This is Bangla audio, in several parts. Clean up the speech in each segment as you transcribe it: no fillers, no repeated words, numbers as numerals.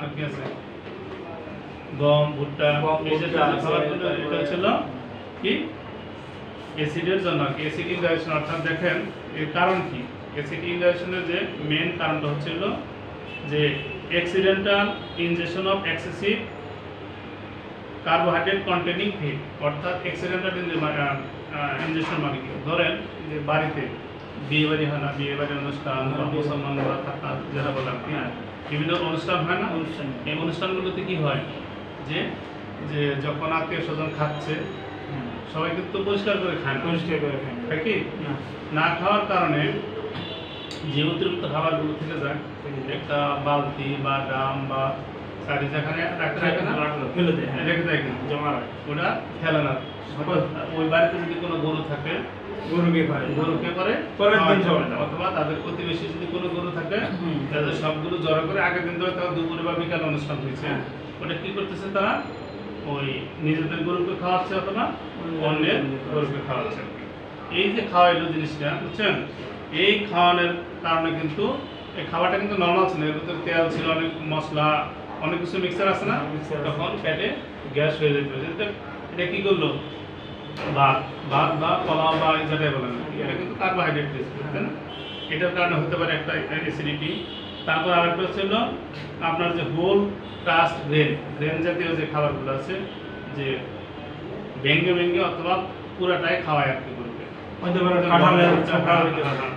আর কি আছে গম ভুট্টা এই যে খাবারগুলো এটা ছিল কি অ্যাসিডের জন্য অ্যাসিড ইনডাইজেশন অর্থাৎ দেখেন এর কারণ কি অ্যাসিড ইনডাইজেশনের যে মেইন কারণটা হচ্ছিল যে accidental injection of excessive carbohydrate containing feed অর্থাৎ অ্যাক্সিডেন্টাল ইনজেকশন মানে কি ধরেন যে বাড়িতে বিয়ে বাড়ি হয় না বিয়ে বাড়ির অনুষ্ঠান বা মুসলমান থাকা যারা বললাম বিভিন্ন অনুষ্ঠান হয় না এই অনুষ্ঠানগুলোতে কি হয় যে যে যখন আত্মীয় স্বজন খাচ্ছে সবাই কিন্তু পরিষ্কার করে খায় না কি না খাওয়ার কারণে যে অতিরিক্ত খাবারগুলো থেকে যায় একটা বালতি বা ড্রাম বা সারি যেখানে রেখে দেয় জমা ওটা ফেলে না ওই বাড়িতে যদি কোনো গরু থাকে গরুকে পরে অথবা তাদের প্রতিবেশী যদি কোনো গরু থাকে তাদের সবগুলো জড়ো করে আগের দিন ধরে তারা দুপুরে বা বিকাল অনুষ্ঠান হয়েছে ওটা কি করতেছে তারা ওই নিজেদের গরুকে খাওয়াচ্ছে অথবা অন্যের গরুকে খাওয়াচ্ছে এই যে খাওয়াইলো জিনিসটা বুঝছেন এই খাওয়ানোর কারণে কিন্তু এই খাবারটা কিন্তু নর্মাল ছিল এর ভিতরে তেল ছিল অনেক মশলা অনেক কিছু মিক্সার আছে না তখন পেটে গ্যাস হয়ে যেত এটা কি করলো ভাত ভাত বা পোলাও বা যেটাই বলেন এটা কিন্তু কার্বোহাইড্রেট তাই না এটার কারণে হতে পারে একটা অ্যাসিডিটি তারপর আরেকটা ছিল আপনার যে হোল ক্রাস্ট গ্রেন জাতীয় যে খাবারগুলো আছে যে ভেঙ্গে ভেঙ্গে অথবা পুরাটাই খাওয়ায় আর কি করবে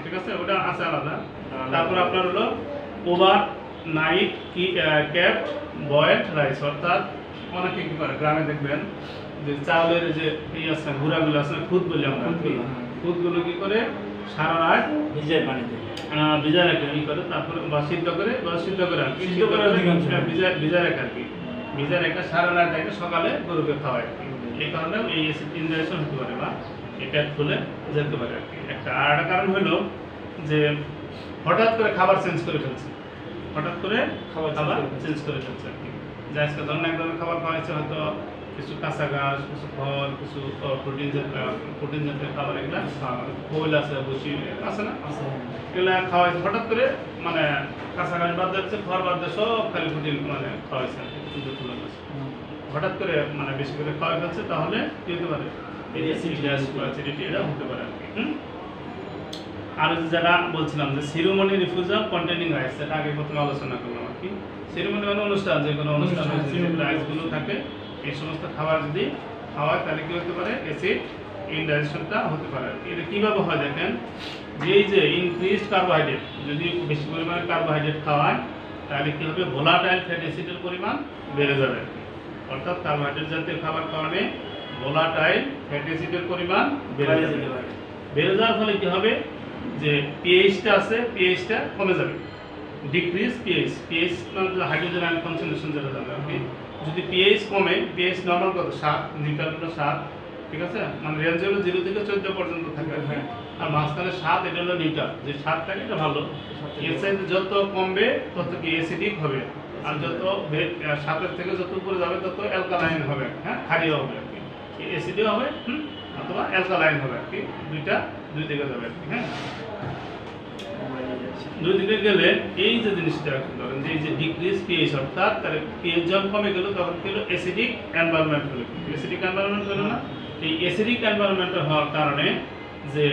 ঠিক আছে ওটা আছে আলাদা তারপর আপনার হলো ওভার নাইট ক্যাপড বয়েলড রাইস অর্থাৎ অনেকে কি করে গ্রামে দেখবেন যে চাউলের যে এই আছে গুঁড়াগুলো আছে খুদ বলি আমরা খুদগুলো কি করে সারা রাত ভিজা রাখে কি করে তারপরে বা সিদ্ধ করে আর কি ভিজা রাখে আর কি ভিজা রেখে সারা রাত রেখে সকালে গরুকে খাওয়ায় এই কারণে এই অ্যাসিড ইনডাইজেশন হতে পারে বা এই পেট ফুলে যেতে পারে আর কি একটা আর কারণ হলো যে হঠাৎ করে খাবার চেঞ্জ করে ফেলছে খাবার চেঞ্জ করে ফেলছে আর কি যে আজকে ধরুন এক ধরনের খাবার খাওয়াইছে হয়তো কিছু কাঁচা ঘাস কিছু ফল কিছু প্রোটিন জাতীয় খাবার এগুলা খোল আছে বসি আছে না এগুলা খাওয়াইছে হঠাৎ করে মানে কাঁচা ঘাস বাদ যাচ্ছে ফল বাদ দিয়ে সব খালি প্রোটিন মানে খাওয়াইছে হঠাৎ করে মানে বেশি করে খাওয়াই ফেলছে তাহলে কি হতে পারে অ্যাসিডিটি এটা হতে পারে আর কি আর যারা বলছিলাম যে সিরিমনি রিফিউজাল কন্টেনিং রাইস সেটা আগে প্রথমে আলোচনা করলাম আর কি সিরিমনি মানে অনুষ্ঠান যে কোনো অনুষ্ঠান রাইসগুলো থাকে এই সমস্ত খাবার যদি খাওয়ায় তাহলে কি হতে পারে অ্যাসিড ইনডাইজেশনটা হতে পারে এটা কীভাবে হয় দেখেন যে এই যে ইনক্রিজড কার্বোহাইড্রেট যদি বেশি পরিমাণে কার্বোহাইড্রেট খাওয়ায় তাহলে কী হবে ভোলাটাইল ফ্যাটি অ্যাসিডের পরিমাণ বেড়ে যাবে অর্থাৎ কার্বোহাইড্রেট জাতীয় খাবার খাওয়ালে ভোলাটাইল ফ্যাটি অ্যাসিডের পরিমাণ বেড়ে যাওয়ার ফলে কী হবে যে পিএইচটা আছে পিএইচটা কমে যাবে ডিক্রিজ পিএইচ মানে হাইড্রোজেন আয়ন কনসেন্ট্রেশন যেটা জানবে আপনি যদি পিএইচ কমে পিএইচ নর্মাল কত 7 লিটার হলো 7 ঠিক আছে মানে রেঞ্জ হলো 0 থেকে 14 পর্যন্ত থাকে আর মাঝখানে 7 এটা হলো লিটার যে 7 থাকে এটা ভালো এর চাইতে যত কমবে তত কি অ্যাসিডিক হবে আর যত 7 থেকে যত উপরে যাবে তত অ্যালকালাইন হবে হ্যাঁ ক্ষারীয় হবে আর কি অ্যাসিডিক হবে অথবা অ্যালকালাইন হবে আর কি দুই দিকে যাবে আর কি হ্যাঁ দুই দিকে গেলে এই যে জিনিসটা ধরেন যে এই যে ডিক্রিজ পিএইচ অর্থাৎ তার পিএইচ যখন কমে গেল তখন কি হলো অ্যাসিডিক এনভায়রনমেন্ট হলো অ্যাসিডিক এনভায়রনমেন্ট হলো না এই অ্যাসিডিক এনভায়রনমেন্ট হওয়ার কারণে যে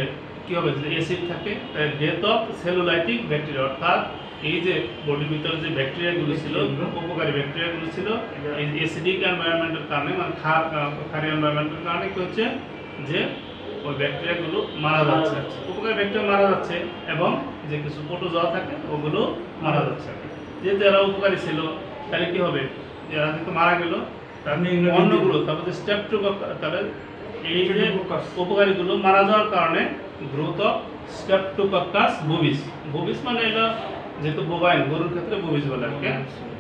কি হবে যে অ্যাসিড থাকে ডেথ অফ সেলুলাইটিক ব্যাকটেরিয়া অর্থাৎ এই যে বডির ভিতরে যে ব্যাকটেরিয়াগুলো ছিল উপকারী ব্যাকটেরিয়াগুলো ছিল এই অ্যাসিডিক এনভায়রনমেন্টের কারণে মানে ক্ষারীয় এনভায়রনমেন্টের কারণে কি হচ্ছে যে ওই ব্যাকটেরিয়াগুলো মারা যাচ্ছে উপকারী ব্যাকটেরিয়া মারা যাচ্ছে এবং যে কিছু প্রোটোজোয়া থাকে ওগুলো মারা যাচ্ছে যেহেতু এরা উপকারী ছিল তাহলে কি হবে এরা যেহেতু মারা গেল অন্যগুলো তারপরে স্ট্রেপ্টোকক্কাস তাহলে এই যে উপকারীগুলো মারা যাওয়ার কারণে গ্রোথ অফ স্ট্রেপ্টোকক্কাস বোবিস মানে এটা যেহেতু বোবাইন গরুর ক্ষেত্রে বোবিস বলে আর কি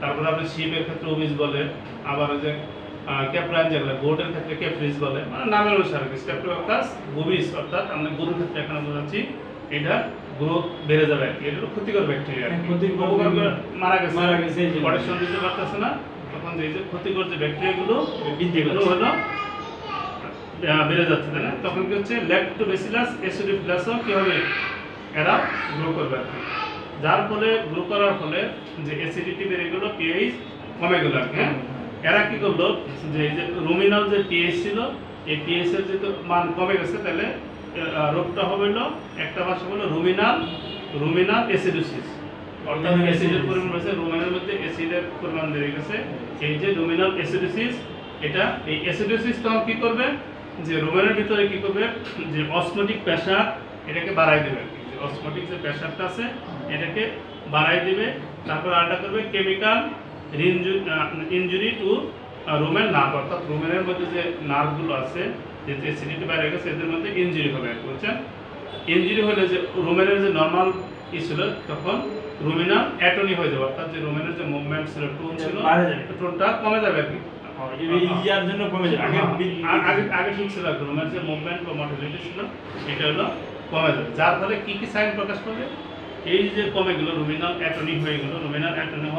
তারপরে আপনি শিপের ক্ষেত্রে ওবিস বলে আবার ওই যে ক্যাপ্রাইন যেগুলো গোটের ক্ষেত্রে ক্যাপ্রিস বলে মানে নামের অনুসারে স্ট্রেপ্টোকক্কাস বোবিস অর্থাৎ আমরা গরুর ক্ষেত্রে এখানে বোঝাচ্ছি এটা গ্রোথ বেড়ে যাবে আর কি এটা ক্ষতিকর ব্যাকটেরিয়া মারা গেছে প্রোটেকশন দিতে পারতেছে না তখন যে ক্ষতিকর যে ব্যাকটেরিয়াগুলো বৃদ্ধিগুলো হলো বেড়ে যাচ্ছে তাই না তখন কি হচ্ছে ল্যাক্টোব্যাসিলাস অ্যাসিডোফিলাসও কি হবে এরা গ্রো করবে আর কি যার ফলে গ্রো করার ফলে যে অ্যাসিডিটি বেড়ে গেলো পিএইচ কমে গেল আর কি, হ্যাঁ। এরা কি করলো যে এই যে রুমিনাল যে পিএইচ ছিল, এই পিএইচ এর যে মান কমে গেছে, তাহলে রোগটা হবে হলো একটা ভাষা হলো রুমিনাল অ্যাসিডোসিস, অর্থাৎ অ্যাসিডের পরিমাণ বেড়েছে, রুমিনাল মধ্যে অ্যাসিডের পরিমাণ বেড়ে গেছে। এই যে রুমিনাল অ্যাসিডোসিস, এটা এই অ্যাসিডোসিস তখন কি করবে যে রুমেনের ভিতরে কি করবে যে অসমোটিক প্রেসার এটাকে বাড়াই দেবে আর কি, যে অসমোটিক যে প্রেসারটা আছে এটাকে বাড়াই দিবে। তারপর আরেকটা করবে chemical injury to rumen nerve, অর্থাৎ রুমেনের মধ্যে যে নার্ভগুলো আছে, যেহেতু অ্যাসিডিটি বাইরে গেছে, এদের মধ্যে ইনজুরি হবে আর কি, বুঝছেন। ইনজুরি হলে যে রুমেনের যে নর্মাল ই ছিল তখন রুমিনাল অ্যাটনি হয়ে যাবে, অর্থাৎ যে রুমেনের যে মুভমেন্ট ছিল, টোন ছিল, টোনটা কমে যাবে আর কি, ইয়ার জন্য কমে যাবে। আগে ঠিক ছিল রুমের যে মুভমেন্ট বা মোটিলিটি ছিল এটা হলো কমে যাবে। যার ফলে কি কি সাইন প্রকাশ পাবে, এই যে কমে গেল রুমিনাল অ্যাটনি হয়ে গেল, রুমিনাল অ্যাটনি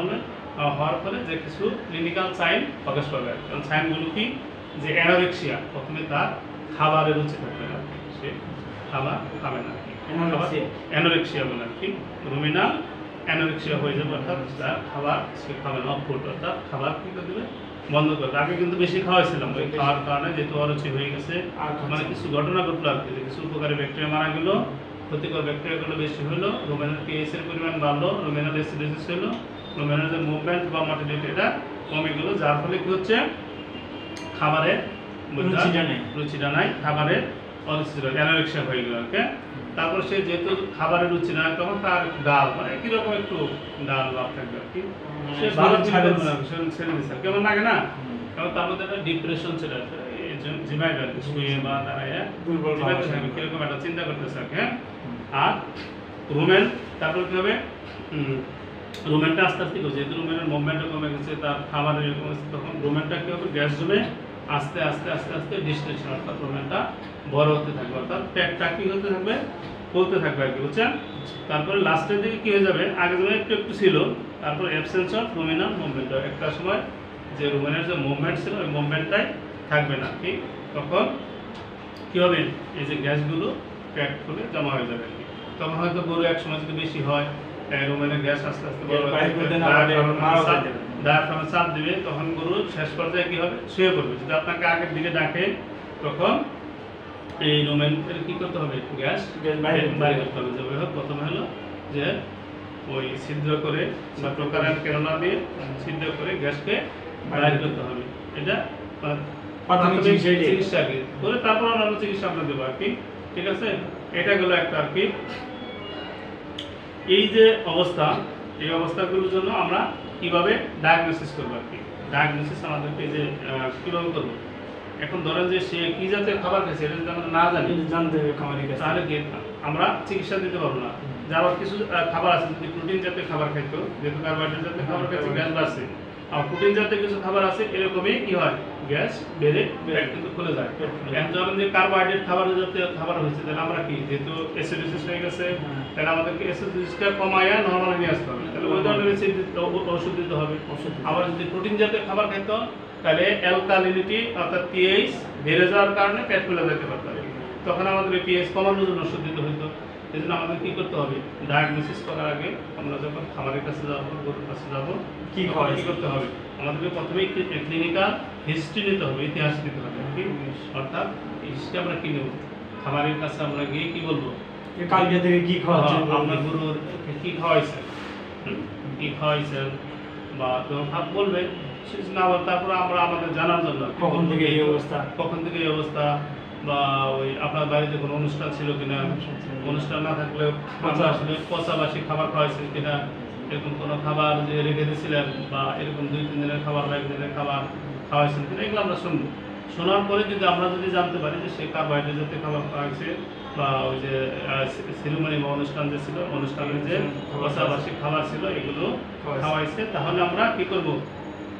হওয়ার ফলে যে কিছু ক্লিনিক্যাল সাইন প্রকাশ পাবে। কারণ সাইনগুলো কি যে অ্যানোরেক্সিয়া, প্রথমে তার খাবারের রুচি থাকবে না, সে খাবার খাবে না, অ্যানোরেক্সিয়া বলে আর কি, রুমিনাল অ্যানোরেক্সিয়া হয়ে যাবে, অর্থাৎ তার খাবার সে খাবে না, ফুড, অর্থাৎ খাবার কি করে দেবে বন্ধ করবে। আগে কিন্তু বেশি খাওয়াইছিলাম, ওই খাওয়ার কারণে যেহেতু অরুচি হয়ে গেছে, মানে কিছু ঘটনা ঘটলো আর কি, কিছু উপকারী ব্যাকটেরিয়া মারা গেল, ক্ষতিকর ব্যাকটেরিয়াগুলো বেশি হলো, রুমেনাল পিএইচ এর পরিমাণ বাড়লো, রুমেনাল অ্যাসিডোসিস হলো, রুমেনাল যে মুভমেন্ট বা মোটিলিটি এটা কমে গেল, যার ফলে কি হচ্ছে খাবারের রুচিটা নাই, খাবারের অ্যানোরেক্সিয়া হয়ে গেল আর কি। তারপর সে যেহেতু খাবারের রুচি না, তখন তার ডাল মানে কিরকম একটু ডাল ভাব থাকবে আর কি, সে ভালো ছেড়ে দিচ্ছে কেমন লাগে না, কারণ তার মধ্যে একটা ডিপ্রেশন চলে আসে, জিমাইবে আর কি, শুয়ে বা দাঁড়ায় কিরকম একটা চিন্তা করতেছে আর কি, হ্যাঁ। আর রুমেন তারপর কি হবে, রুমেনটা আস্তে আস্তে যেহেতু রুমেনের মুভমেন্টও কমে গেছে, তার খাবারের এরকম আছে, তখন রুমেনটা কি হবে গ্যাস জমে আস্তে আস্তে আস্তে আস্তে ডিস্টেনশন, অর্থাৎ রুমেনটা বড় হতে থাকবে, অর্থাৎ পেটটা কি হতে থাকবে বলতে থাকবে আর কি, বুঝছেন। তারপরে লাস্টের দিকে কি হয়ে যাবে, আগে যেমন একটু একটু ছিল, তারপর অ্যাবসেন্স অফ রুমিনাল মুভমেন্ট, একটা সময় যে রুমেনের যে মুভমেন্ট ছিল ওই মুভমেন্টটাই থাকবে না কি, তখন কি হবে এই যে গ্যাসগুলো পেট ফুলে জমা হয়ে যাবে আর কি। তখন হয়তো গরু এক সময় যদি বেশি হয়, রুমেনের গ্যাস আস্তে আস্তে ডায়াফ্রামে চাপ দিবে, তখন গরু শেষ পর্যায়ে কি হবে শুয়ে পড়বে। যদি আপনাকে আগের দিকে ডাকে তখন এই রুমেনের কি করতে হবে, গ্যাস বাইরে করতে হবে। যেভাবে হোক প্রথমে হলো যে ওই ছিদ্র করে বা প্রকারের কেরোনা দিয়ে ছিদ্র করে গ্যাসকে বাইরে করতে হবে, এটা প্রাথমিক চিকিৎসা আগে করে, তারপর অন্যান্য চিকিৎসা আমরা দেবো আর কি, ঠিক আছে। এটা গেলো একটা আর কি। এই যে অবস্থা, এই অবস্থাগুলোর জন্য আমরা কিভাবে ডায়াগনোসিস করবো আর কি, ডায়াগনোসিস আমাদেরকে যে কীভাবে করবো, এখন ধরেন যে সে কি জাতীয় খাবার খাইছে এটা যদি আমরা না জানি, জানতে হবে খাবারের কাছে, তাহলে কি আমরা চিকিৎসা দিতে পারবো না। যে আবার কিছু খাবার আছে, যদি প্রোটিন জাতীয় খাবার খাইতো, যেহেতু কার্বোহাইড্রেট জাতীয় খাবার খাইছে গ্যাস বাড়ছে, আর প্রোটিন জাতীয় কিছু খাবার আছে এরকমই কি হয় গ্যাস বেড়ে কিন্তু খুলে যায়। এখন যখন যে কার্বোহাইড্রেট খাবার জাতীয় খাবার হয়েছে, তাহলে আমরা কি যেহেতু অ্যাসিডোসিস হয়ে গেছে, তাহলে আমাদেরকে অ্যাসিডোসিসটা কমাইয়া নরমালে নিয়ে আসতে হবে, তাহলে ওই ধরনের ওষুধ দিতে হবে। আবার যদি প্রোটিন জাতীয় খাবার খাইতো, তাহলে অ্যালকালিনিটি অর্থাৎ পিএইচ বেড়ে যাওয়ার কারণে পেট ফুলে যেতে পারতো, তখন আমাদের পিএইচ কমানোর জন্য ওষুধ দিতে হতো। এই জন্য আমাদের কী করতে হবে, ডায়াগনোসিস করার আগে আমরা যখন খাবারের কাছে যাবো, গরুর কাছে যাবো, কী করতে হবে, আমাদেরকে প্রথমে ক্লিনিক্যাল হিস্ট্রি নিতে হবে, ইতিহাস নিতে হবে, অর্থাৎ হিস্ট্রি আমরা কী নেব, খাবারের কাছে আমরা গিয়ে কী বলবো, কালকে থেকে কী খাওয়াচ্ছেন, আপনার গরুর কী খাওয়াইছেন, কী খাওয়াইছেন, বা যখন ভাব বলবে না, তারপরে আমরা আমাদের জানার জন্য কখন থেকে এই অবস্থা, বা ওই আপনার বাড়িতে কোনো অনুষ্ঠান ছিল কিনা, অনুষ্ঠান না থাকলে আসলে পচাবাসী খাবার খাওয়াইছেন কিনা, এরকম কোনো খাবার যে রেখে দিয়েছিলেন, বা এরকম 2-3 দিনের খাবার বা 1 দিনের খাবার খাওয়াইছেন কিনা, এগুলো আমরা শুনবো। শোনার পরে যদি আমরা যদি জানতে পারি যে সে কার্বোহাইড্রেট জাতীয় খাবার খাওয়াইছে, বা ওই যে সেরিমনি বা অনুষ্ঠান যে ছিল, অনুষ্ঠানের যে পচাবাসী খাবার ছিল এগুলো খাওয়াইছে, তাহলে আমরা কি করব,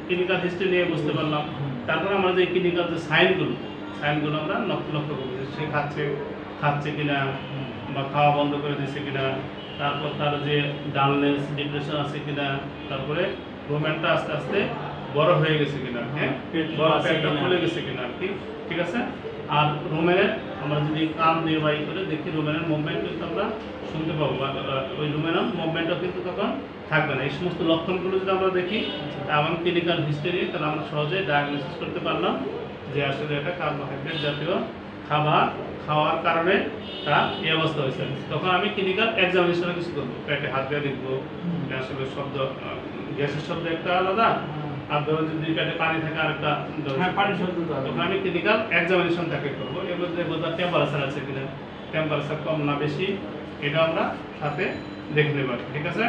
ক্লিনিক্যাল হিস্ট্রি নিয়ে বুঝতে পারলাম। তারপরে আমরা যে ক্লিনিক্যাল যে সাইনগুলো আমরা লক্ষ্য করবো, যে সে খাচ্ছে কিনা, বা খাওয়া বন্ধ করে দিচ্ছে কিনা, তারপর তার যে ডালনেস ডিপ্রেশন আছে কিনা, তারপরে রুমেনটা আস্তে আস্তে বড় হয়ে গেছে কিনা, হ্যাঁ পেটটা ফুলে গেছে কিনা আর কি, ঠিক আছে। আর রুমেনের আমরা যদি কান দিয়ে বাই করে দেখি রুমেনের মুভমেন্ট কিন্তু আমরা শুনতে পাবো, বা ওই রুমেনের মুভমেন্টও কিন্তু তখন থাকবে না। এই সমস্ত লক্ষণগুলো যদি আমরা দেখি এবং ক্লিনিক্যাল হিস্টরি, তাহলে আমরা সহজে ডায়াগনোসিস করতে পারলাম যে আসলে এটা কার্বোহাইড্রেট জাতীয় খাবার খাওয়ার কারণে তার এই অবস্থা হয়েছে। তখন আমি ক্লিনিক্যাল এক্সামিনেশনে কিছু করবো, পেটে হাত দিয়ে দেখবো আসলে শব্দ, গ্যাসের শব্দ একটা আলাদা, আর ধরুন যদি পেটে পানি থাকে আরেকটা, তখন আমি ক্লিনিক্যাল এক্সামিনেশন তাকে করবো। এর মধ্যে দেখবো তার টেম্পারেচার আছে কিনা, টেম্পারেচার কম না বেশি, এটা আমরা সাথে দেখে নেব, ঠিক আছে।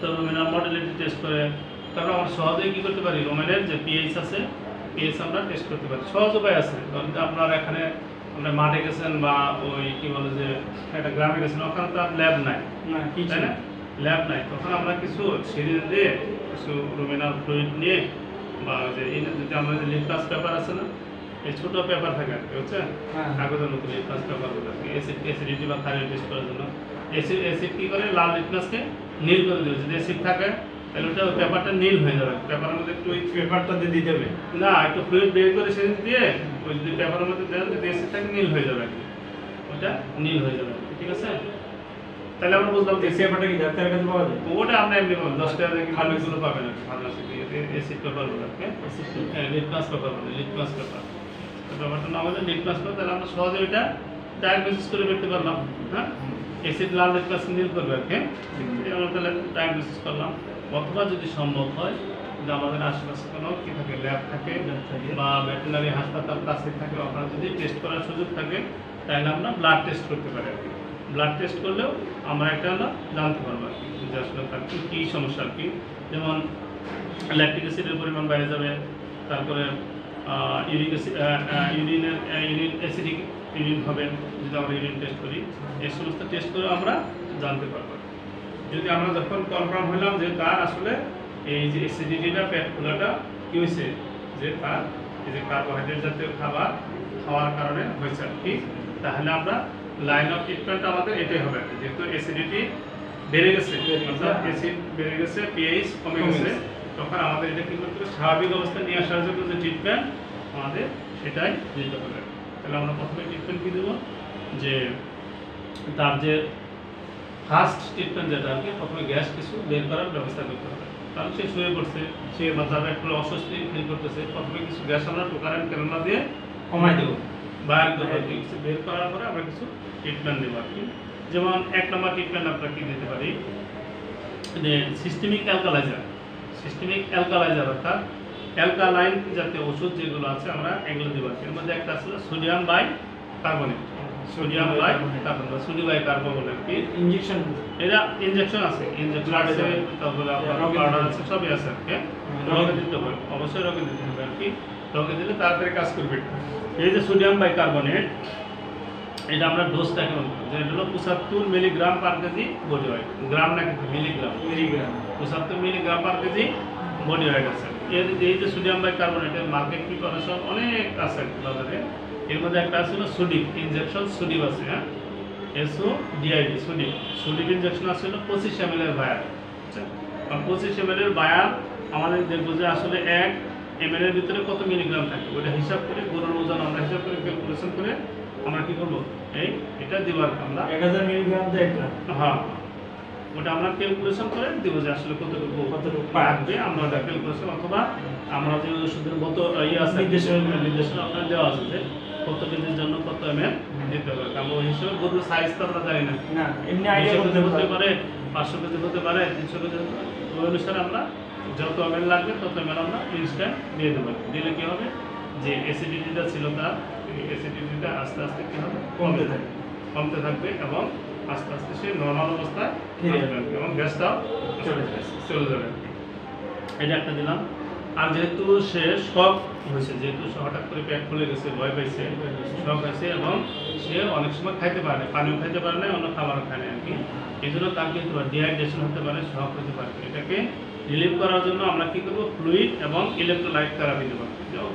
তো রুমেনাল মডেলিটি টেস্ট করে তারপর আমরা সহজেই কী করতে পারি, রুমেনের যে পিএইচ আছে, পিএইচ আমরা টেস্ট করতে পারি। সহজ উপায় আছে, ধরুন যে আপনার এখানে আপনি মাঠে গেছেন বা ওই কী বলে যে একটা গ্রামে গেছেন, ওখানে তো আর ল্যাব নাই, তাই না, ল্যাব নাই, তখন আমরা কিছু সিরিজ দিয়ে কিছু রুমেনাল ফ্লুইড নিয়ে বা যে যদি আমরা যে লিটমাস পেপার আছে না, এই ছোটো পেপার থাকে আর কি, হচ্ছে কাগজের মতো লিটমাস পেপারগুলো আর কি, অ্যাসিডিটি বা থাইরয়েড টেস্ট করার জন্য। অ্যাসিড কী করে, লাল লিটমাসকে নীল করে দেবে, যদি অ্যাসিড থাকে তাহলে ওটা পেপারটা নীল হয়ে যাবে। পেপারের মধ্যে একটু ওই পেপারটা দিয়ে দিতে হবে না, একটু ফ্লুইড বের করে সিরিজ দিয়ে ওই যদি পেপারের মধ্যে দেন, যদি অ্যাসিড থাকে নীল হয়ে যাবে আর কি, ওটা নীল হয়ে যাবে, ঠিক আছে। তাহলে আমরা বুঝলাম যে পেপারটা কি ডাক্তারের কাছে পাওয়া যায়? ওটা আমরা এমনি পাবো, 10 টাকা দিয়ে খালিগুলো পাবেন আর কি, ফার্মাসি দিয়ে অ্যাসিড পেপারগুলো আর কি, লিটমাস পেপার বলে, লিটমাস পেপার, পেপারটার নাম হলো লিটমাস পেপার। তাহলে আমরা সহজে ওইটা ডায়াগনোসিস করে দেখতে পারলাম, হ্যাঁ, অ্যাসিড লাল লিটমাস নীল করবে আর কি, আমরা তাহলে ডায়াগনোসিস করলাম। অথবা যদি সম্ভব হয় যে আমাদের আশেপাশে কোনো কী থাকে, ল্যাব থাকে বা ভেটেরিনারি হাসপাতাল কাছে থাকে, আপনারা যদি টেস্ট করার সুযোগ থাকে তাহলে আমরা ব্লাড টেস্ট করতে পারি আর কি। ব্লাড টেস্ট করলেও আমরা একটা জানতে পারবো আর কি যে আসলে তার কী সমস্যা আর কি। যেমন ল্যাকটিক অ্যাসিডের পরিমাণ বেড়ে যাবে, তারপরে uric acid, urine acidic urine হবে যদি আমরা ইউরিন টেস্ট করি। এই সমস্ত টেস্ট করে আমরা জানতে পারবো। যদি আমরা যখন কনফার্ম হলাম যে তার আসলে এই যে অ্যাসিডিটিটা, পেট ফোলাটা কী হয়েছে, যে তার এই যে কার্বোহাইড্রেট জাতীয় খাবার খাওয়ার কারণে হয়েছে আর কি, তাহলে আমরা লাইন অফ ট্রিটমেন্ট আমাদের এটাই হবে। যেহেতু অ্যাসিডিটি বেড়ে গেছে, অর্থাৎ অ্যাসিড বেড়ে গেছে, পিএইচ কমে গেছে, তখন আমাদের এটা কী করতে হবে, স্বাভাবিক অবস্থায় নিয়ে আসার জন্য যে ট্রিটমেন্ট আমাদের সেটাই দিতে হবে। তাহলে আমরা প্রথমে ট্রিটমেন্ট কী দেবো, যে তার যে ফার্স্ট ট্রিটমেন্ট যেটা আর কি, প্রথমে গ্যাস কিছু বের করার ব্যবস্থা করতে হবে। কারণ সে শুয়ে পড়ছে, সে মাথাটা একটু অস্বস্তি ফিল করতেছে, প্রথমে কিছু গ্যাস আমরা টোকারেন ক্যানোলা দিয়ে কমাই দেবো, বাইরে দেবো, কিছু বের করার পরে আমরা কিছু ট্রিটমেন্ট দেবো আর কি। যেমন 1 নম্বর ট্রিটমেন্ট আমরা কী দিতে পারি, যে সিস্টেমিক অ্যালকালাইজার। সিস্টেমিক অ্যালকালাইজার অর্থাৎ অ্যালকালাইন জাতীয় ওষুধ যেগুলো আছে আমরা এগুলো দেবো। এর মধ্যে একটা আছে sodium bicarbonate, sodium bi carbon বা সোডিয়াম বাই কার্বন বলে আর কি। ইনজেকশন, এটা ইনজেকশন আছে, ইনজেকশন আছে, তারপরে আপনার পাউডার আছে, সবই আছে আর কি। রোগে দিতে হবে, অবশ্যই রোগে দিতে হবে আর কি, রোগে দিলে তাড়াতাড়ি কাজ করবে। এই যে সোডিয়াম বাই কার্বনেট, এটা আমরা ডোজটাকে বলবো যে এটা হলো 75 milligram per kg body weight, gram না কিন্তু milligram, 75 milligram per kg body weight আছে। এই যে সোডিয়াম বাই কার্বনেটের মার্কেট প্রিপারেশন অনেক আছে বাজারে। এর মধ্যে একটা আছে হলো সুডিপ ইনজেকশন, সুডিপ আছে, হ্যাঁ, SODIP, সুডিপ। সুডিপ ইনজেকশন আছে হলো 25 ml এর ভায়ার, 25 ml এর ভায়ার। আমাদের দেখবো যে আসলে 1 ml এর ভিতরে কত মিলিগ্রাম থাকে, ওটা হিসাব করে গরুর ওজন আমরা হিসাব করে ক্যালকুলেশন করে আমরা কী করবো, এটা দেওয়ার আমরা 1000 মিলিগ্রাম তো একটা, হ্যাঁ, ওটা আমরা ক্যালকুলেশন করে দেবো যে আসলে কতটুকু লাগবে, আমরা ওটা ক্যালকুলেশন, অথবা আমরা যে ওষুধের মতো আছে নির্দেশনা আপনার দেওয়া আছে যে কত কেজির জন্য কত ml দিতে হবে। কারণ ওই হিসেবে গরুর সাইজ তো আমরা জানি না, এমনি আইডিয়া হতে পারে, 500 কেজি হতে পারে, 300 কেজি, ওই অনুসারে আমরা যত ml লাগবে তত ml আমরা ইনস্ট্যান্ট দিয়ে দেবো। দিলে কী হবে, যে অ্যাসিডিটিটা ছিল তার অ্যাসিডিটিটা আস্তে আস্তে কী হবে, কমতে থাকবে এবং আস্তে আস্তে সে নর্মাল অবস্থায় এবং গ্যাসটাও চলে যাবে। এটা একটা দিলাম। আর যেহেতু সে শক হয়েছে, যেহেতু হঠাৎ করে পেট খুলে গেছে, ভয় পাইছে, শক হয়েছে এবং সে অনেক সময় খাইতে পারে না, পানিও খাইতে পারে না, অন্য খাবারও খায় না আর কি, এই জন্য তার কিন্তু ডিহাইড্রেশন হতে পারে, শক হতে পারে। এটাকে রিলিভ করার জন্য আমরা কী করবো, ফ্লুইড এবং ইলেকট্রোলাইট থেরাপি দেবো।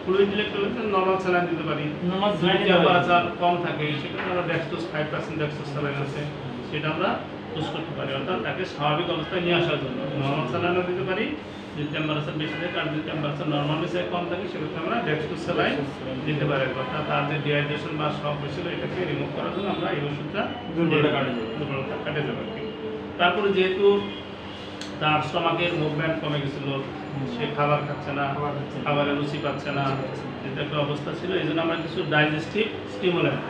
ফ্লুইড ইলেকট্রোলাইট নর্মাল স্যালাইন দিতে পারি, টেম্পারেচার কম থাকে সেখানে আমরা ডেক্সটোজ 5% ডেক্সটোজ স্যালাইন আছে, সেটা আমরা ইউজ করতে পারি। অর্থাৎ তাকে স্বাভাবিক অবস্থায় নিয়ে আসার জন্য নর্মাল স্যালাইনও দিতে পারি যদি টেম্পারেচার বেশি থাকে আর যদি টেম্পারেচার নর্মালি চেয়ে কম থাকে সেক্ষেত্রে আমরা ডেক্সট্রোস্যালাইন দিতে পারি, অর্থাৎ তার যে ডিহাইড্রেশন বা শক হয়েছিল এটাকে রিমুভ করার জন্য আমরা এই ওষুধটা দুর্বলতা কাটে যাবে আর কি। তারপরে যেহেতু তার স্টমাকের মুভমেন্ট কমে গেছিল, সে খাবার খাচ্ছে না, খাবারের রুচি পাচ্ছে না, এটা একটা অবস্থা ছিল, এই জন্য আমরা কিছু ডাইজেস্টিভ স্টিমুল্যান্ট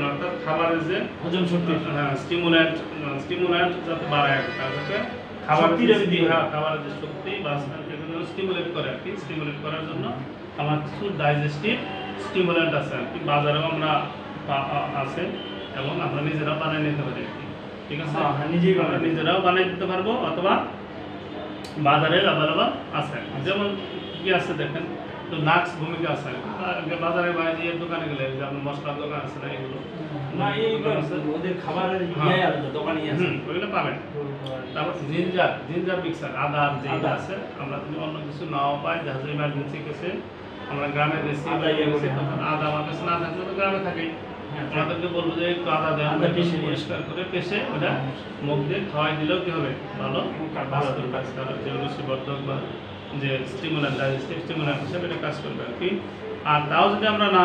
অর্থাৎ খাবারের যে হজম শক্তি, হ্যাঁ স্টিমুল্যান্ট যাতে বাড়ায় আর কি, যাতে খাবারের যে শক্তি বা স্টিমুলেট করে আর কি, স্টিমুলেট করার জন্য আমার কিছু ডাইজেস্টিভ স্টিমুল্যান্ট আছে আর কি, বাজারেও আমরা আছে এবং আমরা নিজেরাও বানিয়ে নিতে পারি আর কি। ঠিক আছে, আমরা নিজেরাও বানিয়ে দিতে পারবো অথবা বাজারে অ্যাভেলেবল আছে। যেমন কি আছে দেখেন, তো নাক্স ভূমিকা আছে বাজারে বাইরে দোকানে গেলে, যেমন মশলার দোকান আছে না, এগুলো না এইগুলো ওদের খাবারের ইয়ে আলাদা দোকানই আছে, ওইগুলো পাবেন। তারপর জিঞ্জার মিক্সার, আদা যেটা আছে, আমরা যদি অন্য কিছু নাও পাই, যাতে ইমার্জেন্সি কেসে আমরা গ্রামে বেশি তখন আদা আমার কাছে না থাকলে তো গ্রামে থাকেই, আমাদেরকে বলবো যে একটু আদা দেন, পরিষ্কার করে পেশে ওটা মুখ দিয়ে খাওয়াই দিলেও কি হবে, ভালো কাজ করে, যে রুচিবর্ধক বা যে স্টিমুল্যান্ট, ডাইজেস্টিভ স্টিমুল্যান্ট হিসেবে এটা কাজ করবে আর কি। আর তাও যদি আমরা না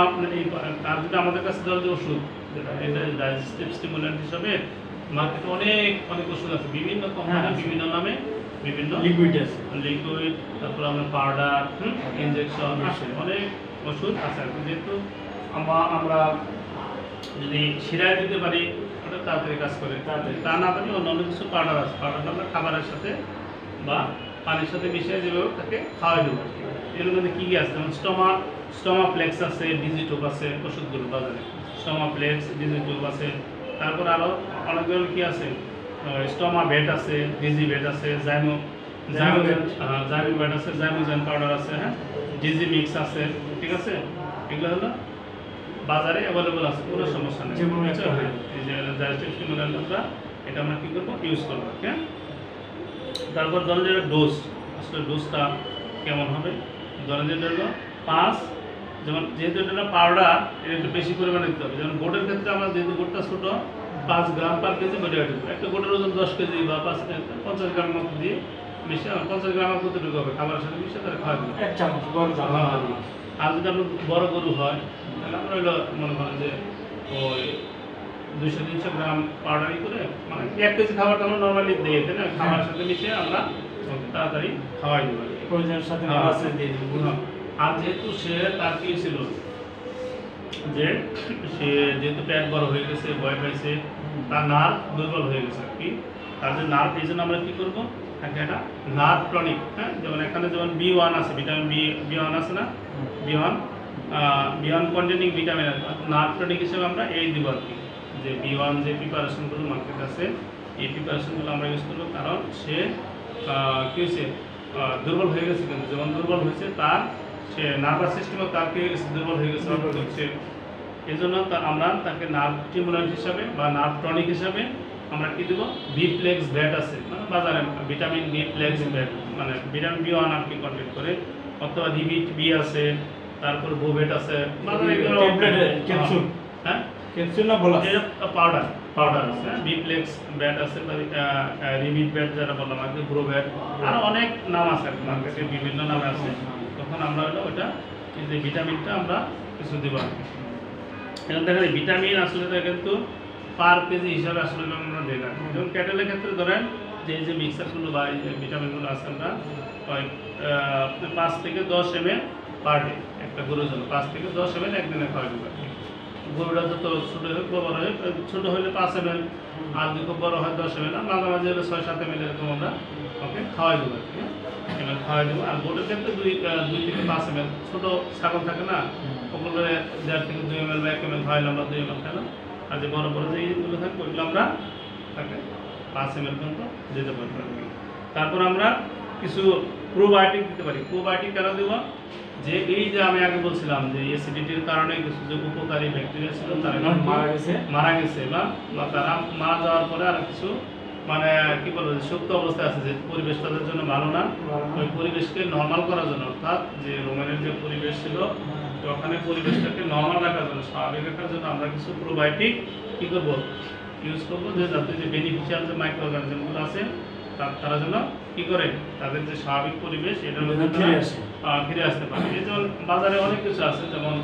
তার যদি আমাদের কাছে ধরো যে ওষুধ, যেটা এটা ডাইজেস্টিভ স্টিমুল্যান্ট হিসাবে মার্কেটে অনেক ওষুধ আছে, বিভিন্ন কোম্পানি বিভিন্ন নামে বিভিন্ন লিকুইড, তারপর আমরা পাউডার, ইনজেকশন আছে, অনেক ওষুধ আছে আর কি। যেহেতু আমরা যদি শিরায় দিতে পারি ওটা তাড়াতাড়ি কাজ করে, তা না পারি অন্য কিছু পাউডার আছে, পাউডারটা আমরা খাবারের সাথে বা পানির সাথে মিশিয়ে যেভাবে তাকে খাওয়াই দেবো। এর মধ্যে কী আছে, যেমন স্টোমাপ্লেক্স আছে, ডিজিটোপ আছে, ওষুধগুলো বাজারে স্টোমাপ্লেক্স, ডিজিটোপ আছে। তারপর আরও অনেক ধরনের কী আছে, স্টোমাভেট আছে, ডিজিভেট আছে, জাইমোভেট আছে, জাইমোজেন পাউডার আছে, হ্যাঁ, ডিজি মিক্স আছে। ঠিক আছে, এগুলো হলো বাজারে অ্যাভেলেবল আছে, কোনো সমস্যা নেই। এই যে ডাইজেস্টিভ স্টিমুল্যান্ট এটা আমরা কী করবো, ইউজ করবো। হ্যাঁ, তারপর ধরেন যে ডোজ, আসলে ডোজটা কেমন হবে, ধরেন যেটা হলো 5, যেমন যেহেতু এটা পাউডার, এটা একটু বেশি পরিমাণে দিতে হবে। যেমন গোটের ক্ষেত্রে আমরা যেহেতু গোটটা ছোটো, 5 গ্রাম পার কেজি গোটে দেবো। একটা গোটের ওজন 10 কেজি বা 50 গ্রাম মতো দিয়ে মিশে, 50 গ্রামের কতটুকু হবে খাবারের সাথে মিশে তারা খাওয়া দেবো, 1 চামচ বড় চামচ। আর যদি আমরা বড় গরু হয় তাহলে আমরা হলো মনে করেন যে ওই 200-300 গ্রাম পাউডারই করে, মানে 1 কেজি খাবারটা আমরা নর্মালি দিই, তাই না, খাবারের সাথে মিশিয়ে আমরা তাড়াতাড়ি খাওয়াই দেবো প্রয়োজনের সাথে দিয়ে দিব। আর যেহেতু সে তার কি ছিল যে সে যেহেতু পেট বড় হয়ে গেছে, ভয় পাইছে, তার নার্ভ দুর্বল হয়ে গেছে আর কি, তার যে নার্ভ, এই জন্য আমরা কী করবো, একটা নার্ভ টনিক, হ্যাঁ, যেমন এখানে যেমন B1 আছে, ভিটামিন B1 আছে না, B1 containing vitamin, nerve tonic হিসেবে আমরা এই দিব আর কি। যে B1 যে প্রিপারেশনগুলো মার্কেট আছে, এই প্রিপারেশনগুলো আমরা ইউজ করবো, কারণ সে কী হয়েছে, দুর্বল হয়ে গেছে, কিন্তু যেমন দুর্বল হয়েছে তার সে নার্ভাস সিস্টেমও তার কী হয়ে গেছে, দুর্বল হয়ে গেছে হচ্ছে, এই জন্য আমরা তাকে নার্ভ স্টিমুল্যান্ট হিসাবে বা নার্ভ টনিক হিসাবে আমরা কী দেবো, B-প্লেক্স ভ্যাট আছে, মানে বাজারে ভিটামিন B-প্লেক্স ভ্যাট, মানে ভিটামিন B1 আর কি কন্টেন্ট করে, অথবা B আছে, তারপর বোভেট আছে, ক্যাপসুল, হ্যাঁ ক্যাপসুল না বলা, পাউডার আছে, B-প্লেক্স ভ্যাট আছে, রিবিট ভ্যাট যেটা বললাম আর কি, ব্রোভ্যাট, আরও অনেক নাম আছে আর কি, মার্কেটে বিভিন্ন নামে আছে। তখন আমরা হলো ওটা এই যে ভিটামিনটা আমরা কিছু দেবো আর কি। এখন দেখেন ভিটামিন আসলে কিন্তু পার কেজি হিসাবে আসলে আমরা দিই না। যেমন ক্যাটেলের ক্ষেত্রে ধরেন যে এই যে মিক্সারগুলো বা এই যে ভিটামিনগুলো আছে, আমরা 5 থেকে 10 ml পার ডে, একটা গরুর জন্য 5 থেকে 10 ml একদিনে খাওয়া দেবো আর কি। গরুটা যত ছোটো হোক বা বড় হোক, ছোটো হলে 5 ml, আর যদি খুব বড়ো হয় 10 ml, আর মাঝামাঝি হলে 6-7 ml এরকম আমরা ওকে খাওয়াই দেবো আর কি, ml খাওয়াই দেবো। আর গোটের ক্ষেত্রে 2 থেকে 5 ml, ছোটো ছাগল থাকে না, ওগুলো 1.5 থেকে 2 ml বা 1 ml খাওয়াইলে আমরা 2 ml খাইলাম, আর যে বড় বড় যে এইগুলো থাকবে ওইগুলো আমরা তাকে 5 ml পর্যন্ত দিতে পারবো আর কি। তারপর আমরা কিছু প্রোবায়োটিক দিতে পারি। প্রোবায়োটিক কেন দেব, যে এই যে আমি আগে বলছিলাম যে অ্যাসিডিটির কারণে কিছু যে উপকারী ব্যাকটেরিয়া ছিল তারা মারা গেছে, বা তারা মারা যাওয়ার পরে আর কিছু মানে কি বলবো, সুপ্ত অবস্থায় আছে, যে পরিবেশ তাদের জন্য ভালো না, ওই পরিবেশকে নর্মাল করার জন্য, অর্থাৎ যে রোমেনের যে পরিবেশ ছিল ওখানে পরিবেশটাকে নর্মাল রাখার জন্য, স্বাভাবিক রাখার জন্য আমরা কিছু প্রোবায়োটিক কী করবো, ইউজ করবো, যে যাতে যে বেনিফিশিয়াল যে মাইক্রো অর্গানিজমগুলো আছে তারা যেন কি করে তাদের যে স্বাভাবিক পরিবেশ এটার এটা মধ্যে ফিরে তারা, আসে। ফিরে আসতে পারে। এই যেমন বাজারে অনেক কিছু আছে, যেমন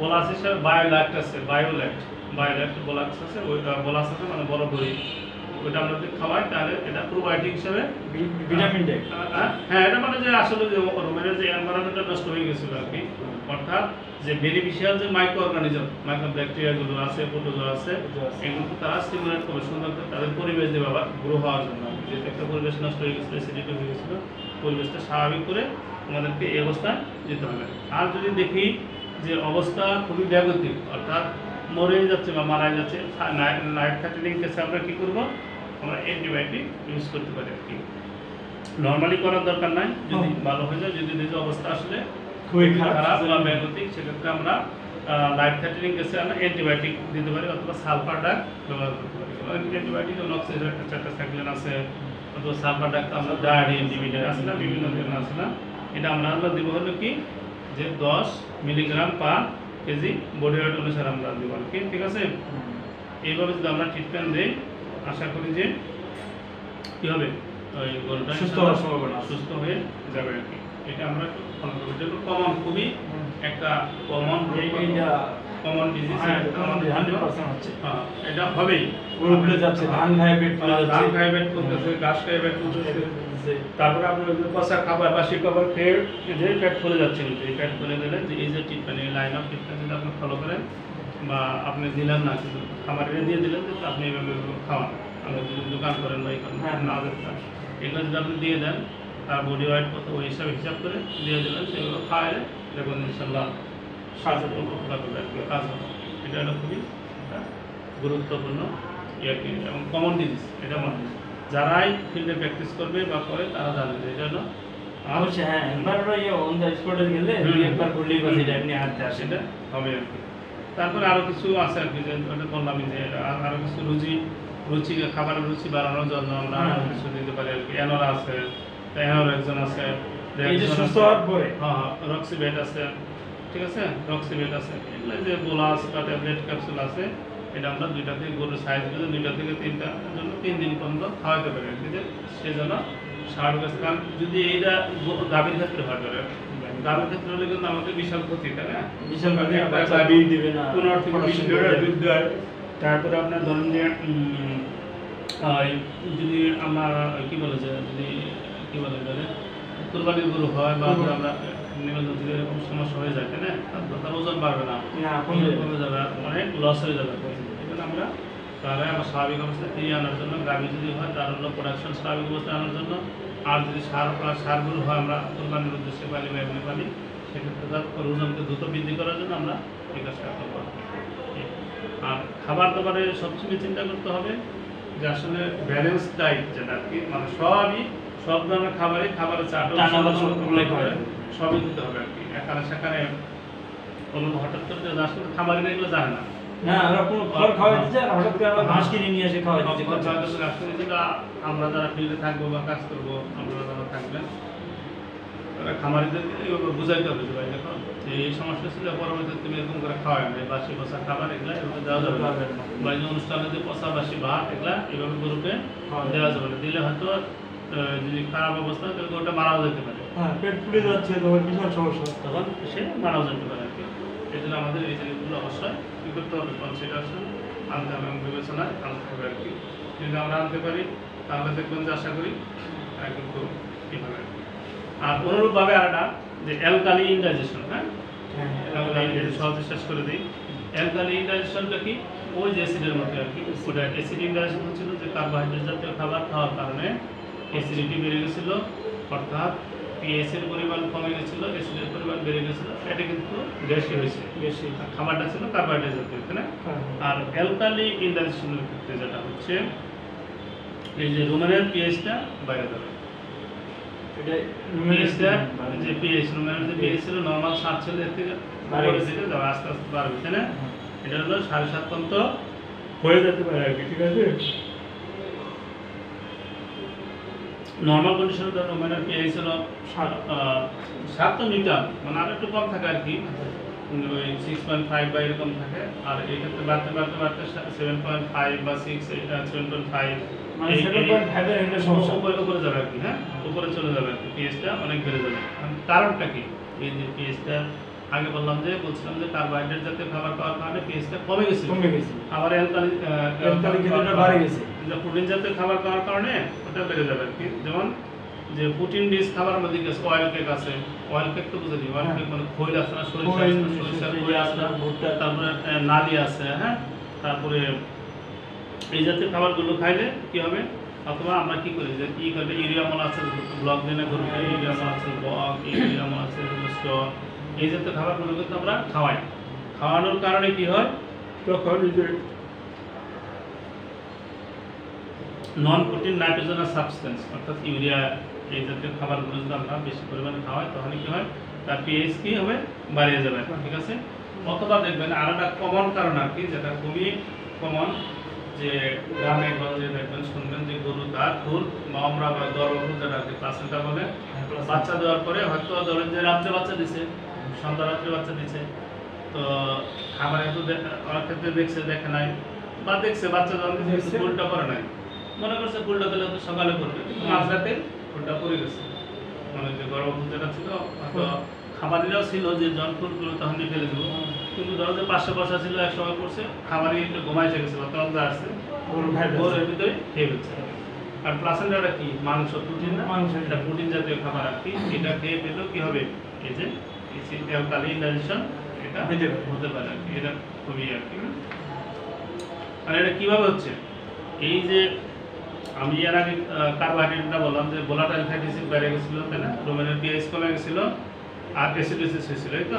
বোলাস হিসাবে বায়োল্যাক্ট আছে, বায়োল্যাক্ট বোলাক্স আছে, ওইটা বোলাস আছে মানে বড় দই, ওইটা আমরা যদি খাওয়াই তাহলে এটা প্রোবায়োটিক হিসাবে ভিটামিন ডে। হ্যাঁ, এটা মানে যে আসলে যে রুমের যে এনভায়রনমেন্টটা নষ্ট হয়ে গেছিল আর কি, অর্থাৎ যে বেনিফিশিয়াল যে মাইক্রো অর্গানিজম, মাইক্রো ব্যাকটেরিয়াগুলো আছে, প্রোটোজোয়া আছে, এগুলো তারা স্টিমুলেট করবে সুন্দর করে তাদের পরিবেশ দেবে আবার গ্রো হওয়ার জন্য। যেহেতু একটা পরিবেশ নষ্ট হয়ে গেছিলো, অ্যাসিডিটি হয়ে গেছিলো, পরিবেশটা স্বাভাবিক করে আমাদেরকে এই অবস্থায় যেতে হবে। আর যদি দেখি যে অবস্থা খুবই ব্যাগতিক, অর্থাৎ মরে যাচ্ছে বা মারা যাচ্ছে, নাইট থার্টিনিং কেসে আমরা কী করবো, আমরা অ্যান্টিবায়োটিক ইউজ করতে পারি আর কি। নর্মালি করার দরকার নাই, যদি ভালো হয়ে যায়, যদি নিজের অবস্থা আসলে খুবই খারাপ বা ব্যাগতিক, সেক্ষেত্রে আমরা লাইফ থ্রেটানিং কেসে আমরা অ্যান্টিবায়োটিক দিতে পারি অথবা সালফার ডাক ব্যবহার করতে পারি। অ্যান্টিবায়োটিক অক্সিজেন আছে, অথবা সালফার ডাক আমরা ডায়েরি ইন্ডিভিডুয়াল আছে না, বিভিন্ন ধরনের আছে না, এটা আমরা দিব হলো কি যে 10 milligram per kg body wait অনুসারে আমরা দিব আর কি, ঠিক আছে। এইভাবে যদি আমরা ট্রিটমেন্ট দিই, আশা করি যে কী হবে, ওই গরুটা সুস্থ হয়ে যাবে আর কি। এটা আমরা একটু ফলো করবো, যেহেতু কমন, খুবই একটা কমন ডিজিজ, আমাদের 100% হচ্ছে। এটা হবেই। গরুগুলো যাচ্ছে, ধান খায় পেট ফুলে যাচ্ছে, ধান খায় পেট ফুলতেছে, ঘাস খায় পেট ফুলতেছে, তারপরে আপনার পচা খাবার বাসি খাবার খেয়ে যে পেট ফুলে যাচ্ছে, কিন্তু এই পেট ফুলে গেলে যে এই যে ট্রিটমেন্ট, এই লাইন অফ ট্রিটমেন্ট যদি আপনি ফলো করেন, বা আপনি দিলেন না কিন্তু খাবারে দিয়ে দিলেন যে আপনি এইভাবে খাওয়ান, আপনি যদি দোকান করেন বা এই করেন না দেখতেন, এগুলো যদি আপনি দিয়ে দেন, তার বডি ওয়েট কত ওই হিসাব করে দিয়ে দিলেন, সেগুলো খাওয়ালে দেখুন ইনশাল্লাহ কাজ হবে। এটা হলো খুবই গুরুত্বপূর্ণ আর কি, এবং কমন ডিজিজ। এটা যারাই ফিল্ডে প্র্যাকটিস করবে বা করে তারা জানে যে এটা হলো অবশ্যই। হ্যাঁ, একবার অন দ্য স্পটে গেলে একবার করলেই বাস এটা এমনি হাতে আসে, সেটা হবে আর কি। তারপরে আরও কিছু আছে আর কি, যে ওটা বললামই যে আরও কিছু রুচি খাবারের রুচি বাড়ানোর জন্য আমরা আরও কিছু দিতে পারি আর কি। অ্যানোরা আছে, অ্যানোরা একজন আছে, রক্সিবেট আছে, ঠিক আছে, রক্সিবেট আছে, এগুলো যে বোলাস বা ট্যাবলেট ক্যাপসুল আছে, এটা আমরা 2টা থেকে গরুর সাইজ করে 2টা থেকে 3টার জন্য 3 দিন পর্যন্ত খাওয়াতে পারি আর কি, যে সেজন্য স্বাভাবিক আছে। কারণ যদি এইটা গাভীর ক্ষেত্রে হয়, করে গাভীর ক্ষেত্রে হলে কিন্তু আমাদের বিশাল ক্ষতি, তাই না, বিশাল ক্ষতি, দিবে না 15 থেকে 20 লিটার দুধ দেয়। তারপরে আপনার ধরেন যে যদি আমরা কী বলে যে যদি কী বলে যে কুরবানির গরু হয় বা আমরা নিবেদন থেকে এরকম সমস্যা হয়ে যায়, তাই না, তার ওজন বাড়বে না, কমে যাবে, অনেক লস হয়ে যাবে। এখানে আমরা তাহলে আমার স্বাভাবিক অবস্থায় ফিরিয়ে আনার জন্য, গাভী যদি হয় তার হলো প্রোডাকশন স্বাভাবিক অবস্থায় আনার জন্য, আর যদি সারগুলো হয় আমরা কুরবানির উদ্দেশ্যে পালি বা এমনি পালি, সেক্ষেত্রে তার ওজনকে দ্রুত বৃদ্ধি করার জন্য আমরা এই কাজটা করবো। আর খাবার দাবারে সবসময় চিন্তা করতে হবে যে আসলে ব্যালেন্স ডায়েট, যেটা আর কি, মানে সব ধরনের খাবারের চাটও সবই দিতে হবে আর কি। এখানে সেখানে কোনো হঠাৎ করে আসলে খামারিরা এগুলো জানে না, আমরা যারা ফিল্ডে থাকবো বা কাজ করবো, আমরা যারা থাকবেন খামারিদেরকে এইভাবে বুঝাইতে হবে যে ভাই দেখো এই সমস্যা ছিল, পরবর্তীতে তুমি এরকম করে খাওয়াই না, বাসি পচা খাবার এগুলা এভাবে দেওয়া যাবে না, বা এই অনুষ্ঠানে যে পচা বাসি ভাত এগুলা এভাবে গরুকে দেওয়া যাবে না, দিলে হয়তো যদি খারাপ অবস্থা তাহলে গরুটা মারাও যেতে পারে, পেট ফুলে যাচ্ছে, তখন বিশাল সমস্যা, তখন সে মারাও যেতে পারে আর কি। এই জন্য আমাদের এই জিনিসগুলো অবশ্যই কী করতে হবে, কনসিডারেশন আনতে হবে এবং বিবেচনায় আনতে হবে আর কি। যদি আমরা আনতে পারি তাহলে দেখবেন যে আশা করি কিন্তু কী হবে। আর অনুরূপভাবে আরেকটা যে অ্যালকালি ইনডাইজেশন, সহজে শেষ করে দিই। অ্যালকালি ইনডাইজেশনটা কি, ওই যে অ্যাসিডের মধ্যে আর কি, ওটা অ্যাসিড ইনডাইজেশন হচ্ছিল যে কার্বোহাইড্রেট জাতীয় খাবার খাওয়ার কারণে অ্যাসিডিটি বেড়ে গেছিলো, অর্থাৎ পিএইচের পরিমাণ কমে গেছিলো, অ্যাসিডের পরিমাণ বেড়ে গেছিলো, এটা কিন্তু বেশি হয়েছে, খাবারটা ছিল কার্বোহাইড্রেট জাতীয়, তাই না। আর অ্যালকালি ইনডাইজেশনের ক্ষেত্রে যেটা হচ্ছে এই যে রুমেনের পিএইচটা বাইরে যাবে, যে পিএইচ রুমেনের যে পিএইচ ছিল নর্মাল 7 ছিল, এর থেকে যাবে আস্তে আস্তে বাড়বে, তাই না। এটা হলো 7.5 পর্যন্ত হয়ে যেতে পারে আর কি, ঠিক আছে। নর্মাল কন্ডিশনে রুমেনের পিএইচ হলো 7 তো মিটার, মানে আরো একটু কম থাকে আর কি, ওই 6.5 বা এরকম থাকে, আর এই ক্ষেত্রে বাড়তে বাড়তে বাড়তে 7.5 বা 6 7.5 মানে 7.5 এর একটা সমস্যা উপরে যাবে আর কি। হ্যাঁ, উপরে চলে যাবে আর কি, পিএইচটা অনেক বেড়ে যাবে। কারণটা কি? এই যে পিএইচটা আগে বলছিলাম যে কার্বোহাইড্রেট জাতীয় খাবার খাওয়ার কারণে পিএইচটা কমে গেছে। আবার অ্যালকালি ক্ষেত্রটা বাড়ে গেছে। প্রোটিন জাতীয় খাবার খাওয়ার কারণে ওটা বেড়ে যাবে আর কি। যেমন যে প্রোটিন রিচ খাবার মধ্যে গেছে অয়েল কেক আছে, অয়েল কেক তো বুঝলি, অয়েল কেক মানে খৈল আছে না, সরিষার খৈল আছে, তারপরে নালি আছে, হ্যাঁ, তারপরে এই জাতীয় খাবারগুলো খাইলে কি হবে? অথবা আমরা কি করি যে কি করবে, ইউরিয়া আছে, ব্লক দিনে করবে, ইউরিয়া আছে, বক, ইউরিয়া আছে, এই জাতীয় খাবারগুলো কিন্তু আমরা খাওয়াই। খাওয়ানোর কারণে কি হয়? তখন এই যে নন প্রোটিন নাইট্রোজেনাস সাবস্টেন্স অর্থাৎ ইউরিয়া এই জাতীয় খাবারগুলো যদি আমরা বেশি পরিমাণে খাওয়াই তাহলে কি হয়? তার পিএইচ কি হবে? বাড়িয়ে যাবে, ঠিক আছে? অথবা দেখবেন আর একটা কমন কারণ আর কি, যেটা খুবই কমন, যে গ্রামে গঞ্জে দেখবেন শুনবেন যে গরু তার খুর বা আমরা বা গর্ভপুর যেটা আর কি প্লাসেন্টা বলে, বাচ্চা দেওয়ার পরে হয়তো ধরেন যে রাত্রে বাচ্চা দিছে, সন্ধ্যা রাত্রে বাচ্চা দিছে, তো খাবারে তো অনেক ক্ষেত্রে দেখে নাই, বা দেখছে বাচ্চা যখন দিচ্ছে ফুলটা করে নাই, মনে করছে ফুলটা দিলে তো সকালে করবে, মাঝরাতে ফুলটা পড়ে গেছে। মানে যে গর্ভপুর যেটা ছিল হয়তো খাবারেরও ছিল যে জন ফুলগুলো তখন ফেলে দেবো, কিন্তু ধরো যে 500 বসা ছিল এক সময় করছে, খাবারই একটু ঘুমাইছে গেছে বা তরঙ্গা আসছে, গরুর ভিতরে খেয়ে ফেলছে। আর প্লাসেন্টাটা কি? মাংস, প্রোটিন না, এটা প্রোটিন জাতীয় খাবার আর কি। এটা খেয়ে পেলেও কি হবে? এই যে অ্যালকালি ইনডাইজেশন এটা হতে পারে আর কি। এটা খুবই আর কি। আর এটা কিভাবে হচ্ছে? এই যে আমি এর আগে কার্বোহাইড্রেটটা বললাম যে ভোলাটাইল ফ্যাটি অ্যাসিড বেড়ে গেছিল, তাই না? রোমেনের পিএইচ কমে গেছিল আর অ্যাসিডোসিস হয়েছিল, এই তো,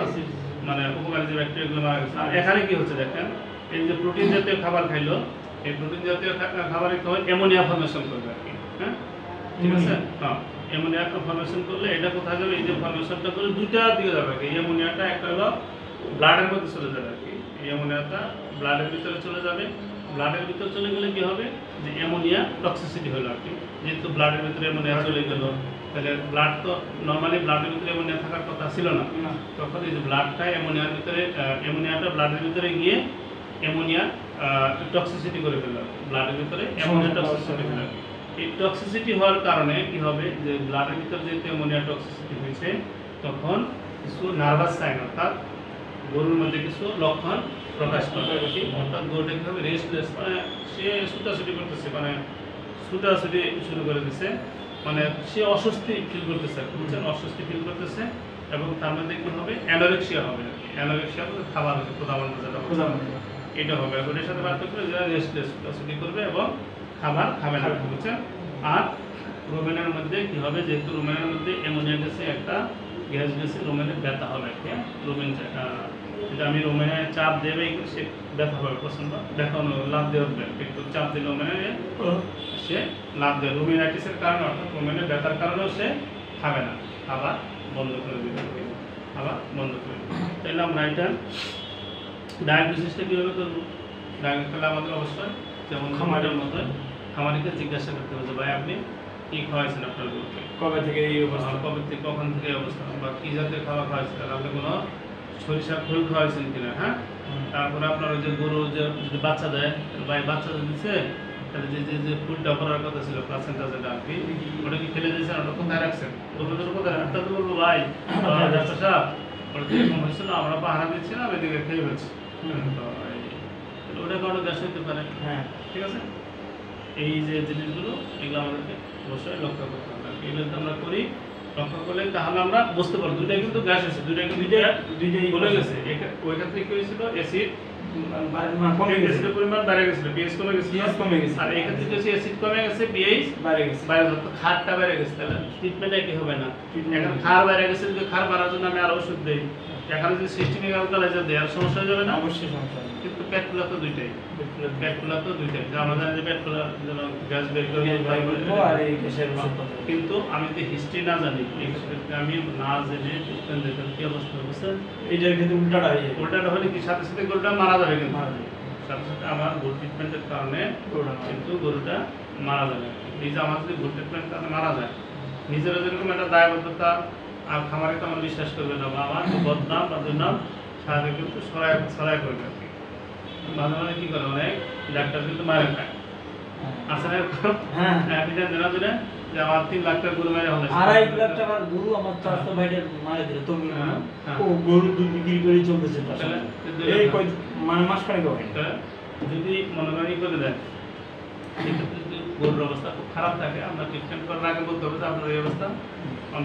মানে উপকারী যে ব্যাকটেরিয়াগুলো মারা গেছে। আর এখানে কি হচ্ছে দেখেন, এই যে প্রোটিন জাতীয় খাবার খাইলো, এই প্রোটিন জাতীয় খাবারে কি হয়? অ্যামোনিয়া ফর্মেশন করবে আর কি। হ্যাঁ, ঠিক আছে? হ্যাঁ, অ্যামোনিয়া ফর্মেশন করলে এটা কোথায় যাবে? এই যে ফর্মেশনটা করে দুইটা দিকে যাবে আর কি। এই অ্যামোনিয়াটা একটা হলো ব্লাডের মধ্যে চলে যাবে আর কি। এই অ্যামোনিয়াটা ব্লাডের ভিতরে চলে যাবে। ব্লাডের ভিতরে চলে গেলে কি হবে? যে অ্যামোনিয়া টক্সিসিটি হলো আর কি। যেহেতু ব্লাডের ভিতরে অ্যামোনিয়া চলে গেল, তাহলে ব্লাড তো নর্মালি ব্লাডের ভিতরে অ্যামোনিয়া থাকার কথা ছিল না, তখন এই যে ব্লাডটা অ্যামোনিয়ার ভিতরে, অ্যামোনিয়াটা ব্লাডের ভিতরে গিয়ে অ্যামোনিয়া টক্সিসিটি করে ফেলল, ব্লাডের ভিতরে অ্যামোনিয়া টক্সিসিটি হলো। এই টক্সিসিটি হওয়ার কারণে কি হবে? যে ব্লাডের ভিতরে যেহেতু অ্যামোনিয়া টক্সিসিটি হয়েছে, তখন কিছু নার্ভাস সাইন অর্থাৎ গরুর মধ্যে কিছু লক্ষণ প্রকাশ পাবে। অর্থাৎ গরুটা কি হবে? রেস্টলেস, মানে সে ছুটাছুটি করতেছে, মানে ছুটাছুটি শুরু করে দিচ্ছে, মানে সে অস্বস্তি ফিল করতেছে, বুঝছেন? অস্বস্তি ফিল করতেছে, এবং তার মধ্যে কি হবে? অ্যানোরেক্সিয়া হবে। অ্যানোরেক্সিয়া বলতে খাবার প্রধানত যেটা এটা হবে। এবং এর সাথে পার্থক্য যারা রেস্টলেস, ছুটাছুটি করবে এবং খাবার খাবে না, বুঝছেন? আর রোমেনের মধ্যে কি হবে? যেহেতু রোমেনের মধ্যে অ্যামোনিয়া গ্যাসে একটা গ্যাস গেছে, রোমেনের ব্যথা হবে। হ্যাঁ, রোমেন যেটা আমি রোমেনে চাপ দেবে সে ব্যথা হবে, প্রচন্ড ব্যথা লাভ দেওয়া হবে, একটু চাপ দিলে রোমেনে সে লাভ দেয়। রোমিনাইটিসের কারণে অর্থাৎ রোমেনের ব্যথার কারণেও সে খাবে না, খাবার বন্ধ করে দিবে, খাবার বন্ধ করে দিবে। তাহলে আমরা এটা ডায়াগনোসিসটা কীভাবে করবো? তাহলে আমাদের অবশ্যই যেমন খামারের মধ্যে খামারিকে জিজ্ঞাসা করতে হবে যে ভাই আপনি কি খাওয়াইছেন আপনার গরুকে, কবে থেকে এই অবস্থা, কবে থেকে কখন থেকে এই অবস্থা, বা কী জাতীয় খাবার খাওয়াইছেন, আপনি কোনো সরিষা খোল খাওয়াইছেন কিনা। হ্যাঁ, তারপরে আপনার ওই যে গরু যে যদি বাচ্চা দেয়, ভাই বাচ্চা যদি দিচ্ছে, তাহলে যে যে যে ফুলটা করার কথা ছিল প্লাসেন্টা যেটা আর কি, ওটা কি ফেলে দিয়েছেন, ওটা কোথায় রাখছেন? গরুদের কোথায় রাখতে তো বলবো ভাই ডাক্তার সাহেব ওটা যেরকম হয়েছিল আমরা পাহারা দিচ্ছিলাম, এদিকে খেয়ে ফেলছি, ওটা কারণে গ্যাস হইতে পারে। হ্যাঁ, ঠিক আছে। এই যে জিনিসগুলো এগুলো আমাদেরকে অবশ্যই লক্ষ্য করতে হবে। এগুলো যদি আমরা করি, লক্ষ্য করলে তাহলে আমরা বুঝতে পারবো দুইটাই কিন্তু গ্যাস আছে, দুইটাই বলে গেছে। ওই ক্ষেত্রে কি হয়েছিল? অ্যাসিড অ্যাসিডের পরিমাণ বেড়ে গেছিল, পিএইচ কমে গেছে। আর এই ক্ষেত্রে হচ্ছে অ্যাসিড কমে গেছে, পিএইচ বেড়ে গেছে, খারটা বেড়ে গেছে। তাহলে ট্রিটমেন্ট একই হবে না। এখন খার বেড়ে গেছে, যদি খার বাড়ার জন্য আমি আরো ওষুধ দিই, এখানে যদি সিস্টেমিক অ্যালকালাইজার দেয় আর সমস্যা হয়ে যাবে না? অবশ্যই সমস্যা। কিন্তু পেট ফুলা তো দুইটাই, পেট ফুলা তো দুইটাই, আমরা জানি যে পেট ফুলা যেন গ্যাস বের করে, কিন্তু আমি যদি হিস্ট্রি না জানি, আমি না জেনে ট্রিটমেন্ট দিতাম, কি অবস্থা বুঝছেন? এইটার ক্ষেত্রে উল্টাটা হলে কি সাথে সাথে গরুটা মারা যাবে, কিন্তু সাথে সাথে আমার ভুল ট্রিটমেন্টের কারণে কিন্তু গরুটা মারা যাবে। এই যে আমার যদি ভুল ট্রিটমেন্টের কারণে মারা যায়, নিজেরা যেরকম একটা দায়বদ্ধতা, আর খামারে তো আমার বিশ্বাস করবে না, বা আমার বদনাম বা দুর্নাম তাদের কিন্তু সরাই করবে আর কি। মাঝে মাঝে কি করে অনেক ডাক্তার কিন্তু মারে খায় আসলে হ্যাঁ আপনি জানেন না যে আমার 3 লাখ টাকা গরু মেরে হলো 2.5 লাখ টাকার গরু আমার চাষতো ভাইদের মারা দিল তো ও গরু দুধ বিক্রি করে চলতেছে তাহলে এই কয় মানে মাস খানেক হবে যদি মনে করেন করে দেন সেক্ষেত্রে যদি গরুর অবস্থা খুব খারাপ থাকে আমরা ট্রিটমেন্ট করার আগে বলতে হবে যে আপনার এই অবস্থা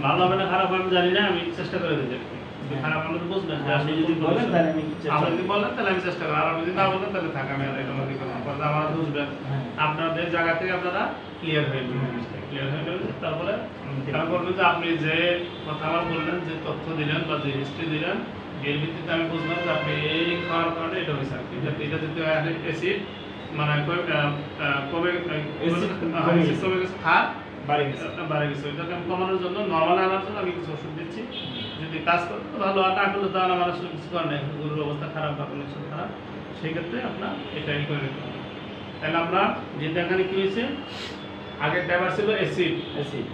ভালো হবে না খারাপ হবে আমি জানি না আমি চেষ্টা করে দিতে খারাপ মানুষ বুঝবেন যে আপনি যদি বলেন তাহলে আমি আপনি যদি বলেন তাহলে আমি চেষ্টা করি আর আপনি যদি না বলেন তাহলে থাকা আমি আর এটা মধ্যে কোনো আমার বুঝবেন আপনাদের জায়গা থেকে আপনারা ক্লিয়ার হয়ে যাবেন ক্লিয়ার হয়ে যাবে তারপরে তারা বলবেন যে আপনি যে কথা আমার বললেন যে তথ্য দিলেন বা যে হিস্ট্রি দিলেন এর ভিত্তিতে আমি বুঝলাম যে আপনি এই খাওয়ার কারণে এটা হয়েছে আর কি এটা যদি অ্যাসিড মানে কমে গেছে খার বাড়ে গেছে ওইটাকে আমি কমানোর জন্য নর্মাল আনার জন্য আমি কিছু ওষুধ দিচ্ছি যদি কাজ করতে ভালো আর না করলে তাহলে আমার আসলে কিছু করার নেই গরুর অবস্থা খারাপ বা কনেকশন খারাপ সেই ক্ষেত্রে আপনার এটাই করে নিতে হবে তাহলে আমরা যেটা এখানে কি হয়েছে আগে ড্রাইভার ছিল অ্যাসিড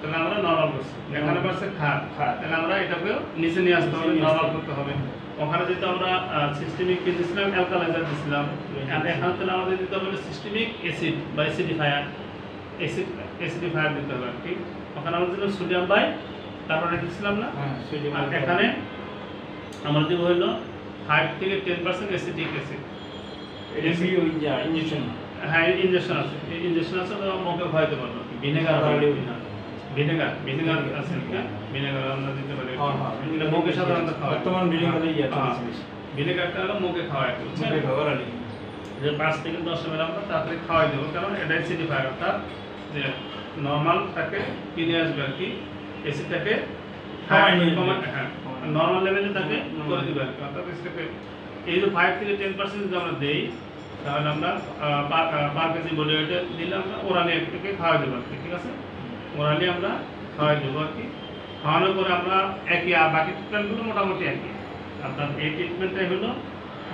তাহলে আমরা নরমাল করছি এখানে পারছে খার তাহলে আমরা এটাকে নিচে নিয়ে আসতে হবে নরমাল করতে হবে ওখানে যেহেতু আমরা সিস্টেমিক কি দিয়েছিলাম অ্যালকালাইজার দিয়েছিলাম আর এখানে তাহলে আমাদের দিতে হবে সিস্টেমিক অ্যাসিড বা অ্যাসিডিফায়ার দিতে হবে আর কি ওখানে আমরা দিলাম সোডিয়াম বাই তারপরে দিয়েছিলাম না এখানে আমরা দিব হইলো 5 থেকে 10% অ্যাসিটিক অ্যাসিড হ্যাঁ ইনজেকশন আছে তো মুখে খাওয়াইতে পারবো ভিনেগার আছে ভিনেগার আমরা দিতে পারি এটা মুখে সাধারণত খাওয়া বর্তমান ভিনেগারটা হলো মুখে খাওয়াই যে 5 থেকে 10 ml আমরা তাড়াতাড়ি খাওয়াই দেবো কারণ এটা অ্যাসিডিফায়ার অর্থাৎ যে নর্মালটাকে কিনে আসবে আর কি অ্যাসিডটাকে নর্মাল লেভেলে তাকে করে দিবে আর কি অর্থাৎ এটাকে এই যে 5 থেকে 10% যদি আমরা দেই তাহলে আমরা পার কেজি বডি ওয়েটে দিলে আমরা ওরালি একটুকে খাওয়াই দেবো আর কি ঠিক আছে ওরালি আমরা খাওয়াই দেবো আর কি খাওয়ানোর পরে আমরা একই আর বাকি ট্রিটমেন্টগুলো মোটামুটি একই আপনার এই ট্রিটমেন্টটাই হলো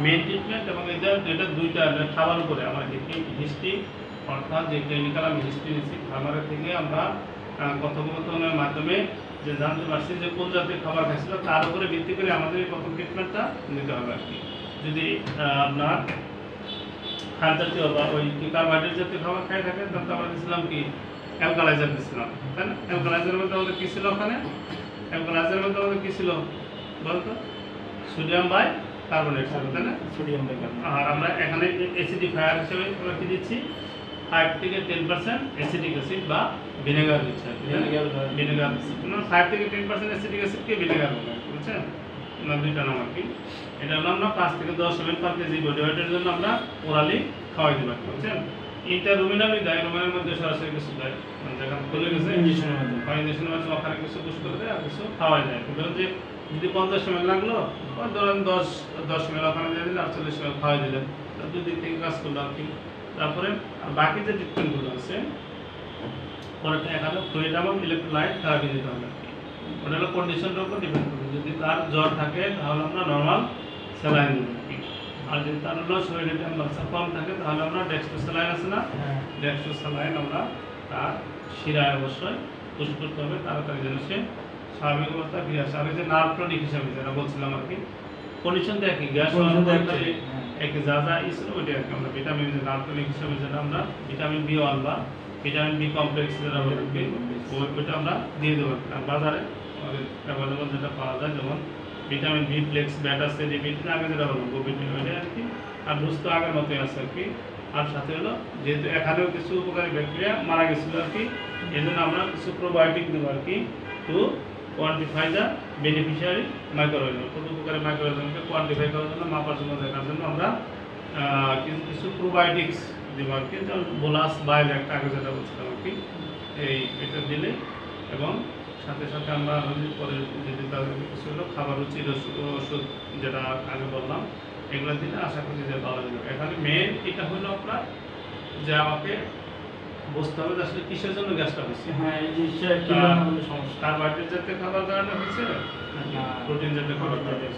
মেন ট্রিটমেন্ট এবং এটা দুইটা খাবার উপরে আমার হিস্ট্রি অর্থাৎ যে ক্লিনিক্যাল আমি হিস্ট্রি নিচ্ছি খাবারের থেকে আমরা কথোপকথনের মাধ্যমে যে জানতে পারছি যে কোন জাতীয় খাবার খাইছিল তার উপরে ভিত্তি করে আমাদের এই প্রথম ট্রিটমেন্টটা নিতে হবে আর কি যদি আপনার খার জাতীয় বা ওই কার্বোহাইড্রেট জাতীয় খাবার খাই থাকেন তাহলে আমরা দিয়েছিলাম কি অ্যালকালাইজার দিয়েছিলাম তাই না অ্যালকালাইজারের মধ্যে আমাদের কী ছিল ওখানে অ্যালকালাইজারের মধ্যে আমাদের কী ছিল বলতো সোডিয়াম বাই কার্বনেট ছিল তাই না সোডিয়াম বাই আর আমরা এখানে অ্যাসিডিফায়ার হিসেবে আমরা কি দিচ্ছি 5 থেকে 10% অ্যাসিডিক অ্যাসিড বা ভিনেগার দিচ্ছি ভিনেগার 5 থেকে 10% অ্যাসিডিক অ্যাসিডকে ভিনেগার বলে বুঝছেন না দুইটা নাম আর কি এটা হলো আমরা 5 থেকে 10 ml পার কেজি বডি ওয়েটের জন্য আমরা ওরালি খাওয়াই দেবো বুঝছেন এটা রুমিনালি দেয় রুমিনার মধ্যে সরাসরি কিছু দেয় যেখানে খুলে গেছে ইঞ্জেকশনের মাধ্যমে ওখানে কিছু পুশ করে দেয় আর কিছু খাওয়াই যায় ধরুন যে যদি 50 ml লাগলো ধরেন 10 ml ওখানে দিয়ে দিলে 48 ml খাওয়াই দিলেন দুই দিক থেকে কাজ করলো আর কি তারপরে বাকি যে ট্রিটমেন্টগুলো আছে পরেরটা এখানে ফ্লুইড এবং ইলেকট্রোলাইট থেরাপি দিতে হবে ওটা হলো কন্ডিশনের উপর ডিপেন্ড করবে যদি তার জ্বর থাকে তাহলে আমরা নর্মাল স্যালাইন দেবো আর যদি তার হলো শরীরে টেম্পারেচার কম থাকে তাহলে আমরা ডেক্সট্রো স্যালাইন আছে না ডেক্সট্রো স্যালাইন আমরা তার শিরায় অবশ্যই পুশ করতে হবে তাড়াতাড়ি যেন সে স্বাভাবিক অবস্থা ফিরে আসে আমি যে নার্ভ টনিক হিসাবে যেটা বলছিলাম আর কি কন্ডিশন তো একই গ্যাস একই যা যা ছিল ওইটা আর কি আমরা ভিটামিন যে নার্ভ টনিক হিসাবে যেটা আমরা ভিটামিন B1 বা ভিটামিন বি কমপ্লেক্স যেটা বলি ওইটা আমরা দিয়ে দেবো আর বাজারে অ্যাভেলেবল যেটা পাওয়া যায় যেমন ভিটামিন বি ফ্লেক্স ব্যাটা সে ভিটামিন আগে যেটা বলবো গোভিটামিন ওইটা আর কি আর ডোজ তো আগের মতোই আছে আর কি আর সাথে হলো যেহেতু এখানেও কিছু উপকারী ব্যাকটেরিয়া মারা গেছিলো আর কি এই জন্য আমরা কিছু প্রোবায়োটিক দেবো আর কি to quantify the beneficiary microorganism কত উপকারী মাইক্রোঅর্গানিজমকে কোয়ান্টিফাই করার জন্য মাপার জন্য দেখার জন্য আমরা কিছু প্রোবায়োটিক্স দেবো আর কি যেমন বোলাস বাইল একটা আগে যেটা বলছিলাম আর কি এটা দিলে এবং সাথে সাথে আমরা পরে যদি তাদের কিছু হলো খাবার রুচির ওষুধ যেটা আগে বললাম এগুলো দিলে আশা করি যে ভালো যাবে এখানে মেন এটা হলো আপনার যে আমাকে বুঝতে হবে যে আসলে কিসের জন্য গ্যাসটা হচ্ছে কার্বোহাইড্রেট জাতীয় খাবার কারণে হচ্ছে প্রোটিন জাতীয় খাবার কারণে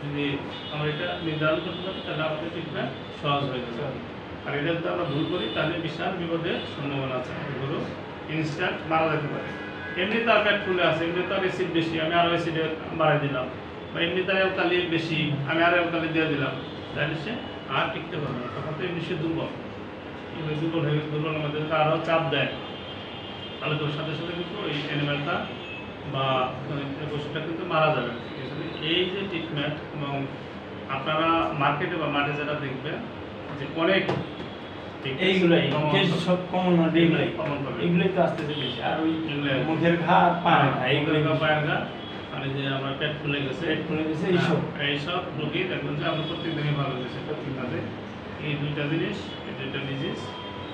যদি আমরা এটা নির্ধারণ করতে পারি তাহলে আমাদের ট্রিটমেন্ট সহজ হয়ে যাবে আর এটা যদি আমরা ভুল করি তাহলে বিশাল বিপদের সম্ভাবনা আছে এগুলো ইনস্ট্যান্ট মারা যেতে পারে এমনি তো আর পেট ফুলে আছে এমনি তো আর অ্যাসিড বেশি আমি আরও অ্যাসিডে বাড়াই দিলাম বা এমনি তার অ্যালকালি বেশি, আমি আর অ্যালকালি দিয়ে দিলাম, তাহলে সে আর টিকতে পারবে না, তখন তো এমনি সে দুর্বল। দুর্বল হয়ে গেছে, দুর্বলের মধ্যে যদি আরও চাপ দেয় তাহলে তোর সাথে সাথে কিন্তু ওই অ্যানিমেলটা বা পশুটা কিন্তু মারা যাবে। এই যে ট্রিটমেন্ট, এবং আপনারা মার্কেটে বা মাঠে যারা দেখবে যে অনেক এইগুলাই সব কমন এগুলাই তো আসতেছে বেশি। আর ওই মুখের ঘা, পায়ের ঘা, পায়ের ঘা, মানে যে আমার পেট ফুলে গেছে এইসব রোগী দেখবেন যে আমরা প্রত্যেকদিনই ভালো হয়েছে। প্রত্যেকটাতে এই দুইটা জিনিস, এই দুইটা ডিজিজ,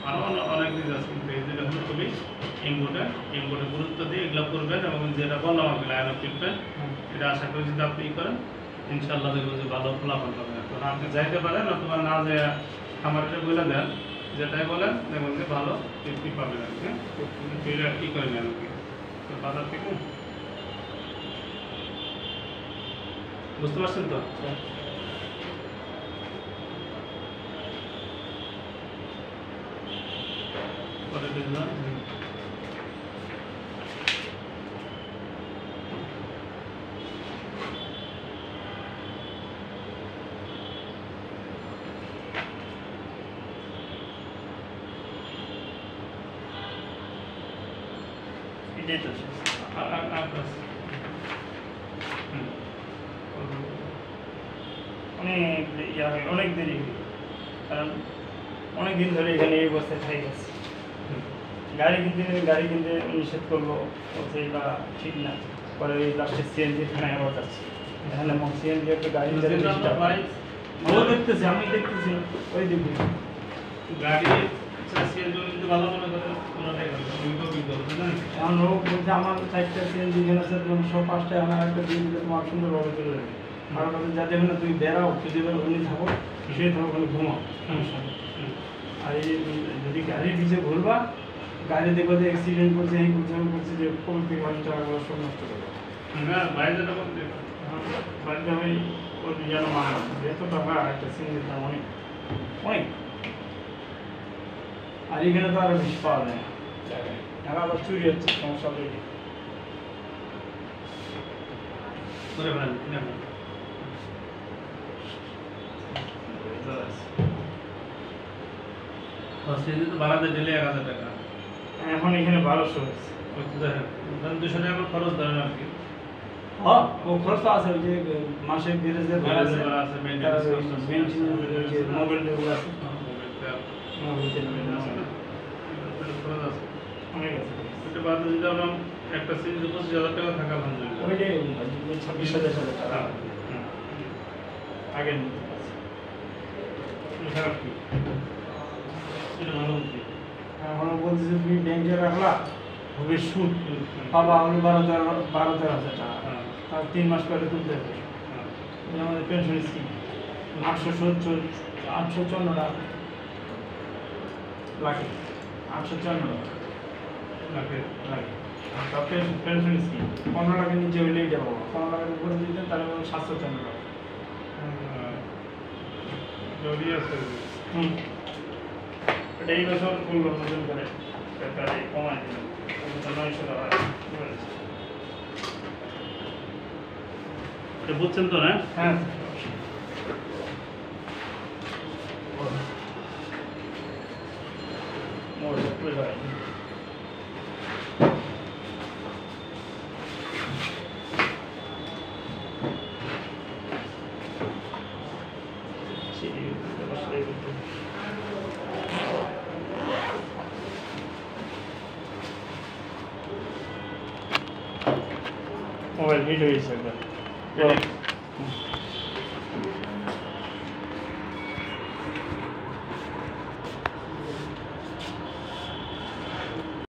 আরও অনেক ডিজিজ আছে, কিন্তু এই দুইটা হলো খুবই ইম্পর্টেন্ট গুরুত্ব দিয়ে এগুলো করবেন। এবং যেটা বললাম আপনি লাইন অফ ট্রিটমেন্ট, এটা আশা করি যদি আপনি করেন ইনশাআল্লাহ দেখবেন যে ভালো ফলাফল পাবেন। তো আপনি যাইতে পারেন অথবা না যে খামারটা বলে দেন, যেটাই বলেন দেখবেন যে ভালো তৃপ্তি পাবেন আর কি। এটা কী করে নেন আর কি বাজার থেকে, বুঝতে পারছেন তো? পরে বুঝলাম। এটাই তো অনেক দেরি, কারণ অনেক দিন ধরে এখানে এই অবস্থায় থেকে গেছে। গাড়ি কিনতে নিষেধ করলো, বলছে এটা ঠিক না। পরে ওই লাস্টে সিএনজি থানায় আবার যাচ্ছে, এখানে সিএনজি একটা গাড়ি দেখতেছি, আমি দেখতেছি ওই দিকে গাড়ি ভালো মনে করেন এখন লোক বলছে আমার 4টা সিএনজি এখানে আছে, সব 5টা আমার একটা দিয়ে দিলে তোমার সুন্দরভাবে চলে যাবে। আর কাছে যাতে না তুমি বেড়াও, যদি ওখানে থাকো, শুয়ে থাকো, ওখানে ঘুমাও, সমস্যা নেই। আর এই যদি গাড়ির পিছিয়ে ঘুরবা, গাড়ি দেখবো যে অ্যাক্সিডেন্ট করছে, এই করছে, ওই করছে, যে কমতে গাড়ি টাকাগুলো সব নষ্ট করবে। বাড়িতে ওই ওর যেন মা এত টাকা একটা সিএনজির দাম অনেক অনেক। আর এখানে তো আরো বেশি পাওয়া যায় না, টাকা আবার চুরি হচ্ছে, সমস্যা হয়ে যায়। বাড়াতে দিলে 1000 টাকা, এখন এখানে 1200 হয়েছে। 200 টাকা খরচ ধরেন আর কি। হ্যাঁ, ও খরচ তো আছে, ওই যে মাসে বিরেজের ভাড়া আছে, মোবাইল যেগুলো আছে, একটা সিরিজ 25,000 টাকা থাকা আলহামদুলিল্লাহ, ওই যে 26,000 টাকা আগে এখন বলতেছে তুমি ব্যাংকে রাখলা, হবে সুদ পাবা হলো 12,000 টাকা, তার 3 মাস পরে তুলতে হবে। আমাদের পেনশন স্কিম 854 টাকা লাগে, 854 টাকা লাগে। পেনশন স্কিম 15 টাকার নিচে হইলে এটা পাবো, 15 টাকার উপরে দিতেন তাহলে 754 টাকা। এটা এই বছর করলো নতুন করে সরকারে কমায় দিল, 900 টাকা বুঝছেন তো না? হ্যাঁ। মোবাইল হিট হয়েছে একবার।